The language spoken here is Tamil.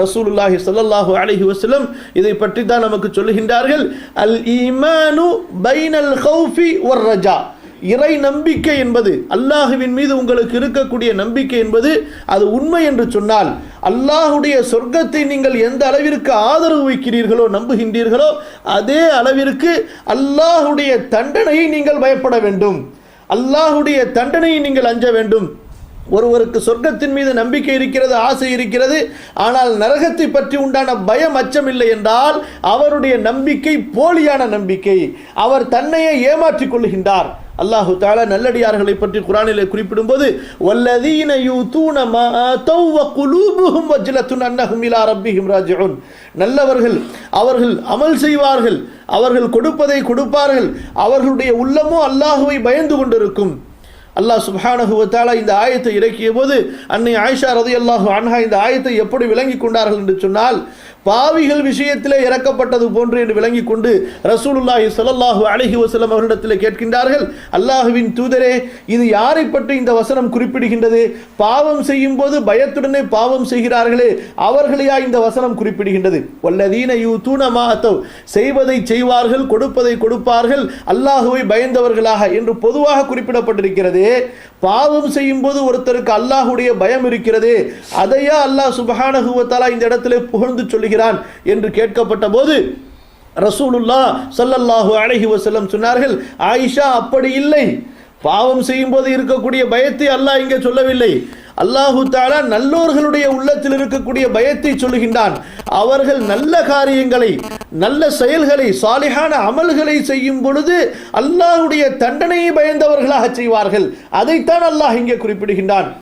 ரசூலுல்லாஹி ஸல்லல்லாஹு அலைஹி வஸல்லம் இதை பற்றி தான் நமக்கு சொல்லுகின்றார்கள். அல் ஈமானு பைனல் கௌஃபி வர் ரஜா. இறை நம்பிக்கை என்பது, அல்லாஹுவின் மீது உங்களுக்கு இருக்கக்கூடிய நம்பிக்கை என்பது அது உண்மை என்று சொன்னால், அல்லாஹுடைய சொர்க்கத்தை நீங்கள் எந்த அளவிற்கு ஆதரவு வைக்கிறீர்களோ, நம்புகின்றீர்களோ, அதே அளவிற்கு அல்லாஹுடைய தண்டனையை நீங்கள் பயப்பட வேண்டும், அல்லாஹுடைய தண்டனையை நீங்கள் அஞ்ச வேண்டும். ஒருவருக்கு சொர்க்கத்தின் மீது நம்பிக்கை இருக்கிறது, ஆசை இருக்கிறது, ஆனால் நரகத்தை பற்றி உண்டான பயம், அச்சம் இல்லை என்றால் அவருடைய நம்பிக்கை போலியான நம்பிக்கை, அவர் தன்னையே ஏமாற்றிக் கொள்கின்றார். அல்லாஹு தஆலா நல்லடியார்களை பற்றி குர்ஆனிலே குறிப்பிடும்போது, வல்லதீன யூதூன மா ஆதௌ வ குலூபுஹும் வஜ்லத்துன் அன்னஹும் இலா ரப்பிஹிம் ராஜிஊன். நல்லவர்கள் அவர்கள் அமல் செய்வார்கள், அவர்கள் கொடுப்பதை கொடுப்பார்கள், அவர்களுடைய உள்ளமோ அல்லாஹுவை பயந்து கொண்டிருக்கும். அல்லாஹ் சுப்ஹானஹு வ தஆலா இந்த ஆயத்தை இறக்கிய போது அன்னை ஆயிஷா ரலியல்லாஹு அன்ஹா இந்த ஆயத்தை எப்படி விளங்கிக் கொண்டார்கள் என்று சொன்னால், பாவிகள் விஷயத்திலே இறக்கப்பட்டது போன்று என்று விளங்கிக் கொண்டு ரசூலுல்லாஹி ஸல்லல்லாஹு அலைஹி வஸல்லம் அவர்களிடத்திலே கேட்கின்றார்கள், அல்லாஹ்வின் தூதரே, இது யாரை பற்றி இந்த வசனம் குறிப்பிடுகின்றது? பாவம் செய்யும் போது பயத்துடனே பாவம் செய்கிறார்களே, அவர்களையா இந்த வசனம் குறிப்பிடுகின்றது? வல்லதீன யூதூன மா ஆதௌ, செய்வதை செய்வார்கள், கொடுப்பதை கொடுப்பார்கள், அல்லாஹ்வை பயந்தவர்களாக என்று பொதுவாக குறிப்பிடப்பட்டிருக்கிறது. பாவம் செய்யும் போது ஒருத்தருக்கு அல்லாஹ்வுடைய பயம் இருக்கிறது, அதையா அல்லாஹ் சுப்ஹானஹு வ தஆலா இந்த இடத்திலே புகழ்ந்து சொல்லுகிறான் என்று கேட்கப்பட்ட போது ரசூலுல்லாஹ் ஸல்லல்லாஹு அலைஹி வஸல்லம் சொன்னார்கள், ஆயிஷா, அப்படி இல்லை. பாவம் செய்யும் போது இருக்கக்கூடிய பயத்தை அல்லாஹ் இங்கே சொல்லவில்லை. அல்லாஹு தஆலா நல்லோர்களுடைய உள்ளத்தில் இருக்கக்கூடிய பயத்தை சொல்லுகின்றான். அவர்கள் நல்ல காரியங்களை, நல்ல செயல்களை, சாலிஹான அமல்களை செய்யும் பொழுது அல்லாஹ்வுடைய தண்டனையை பயந்தவர்களாக செய்வார்கள். அதைத்தான் அல்லாஹ் இங்கே குறிப்பிடுகின்றான்.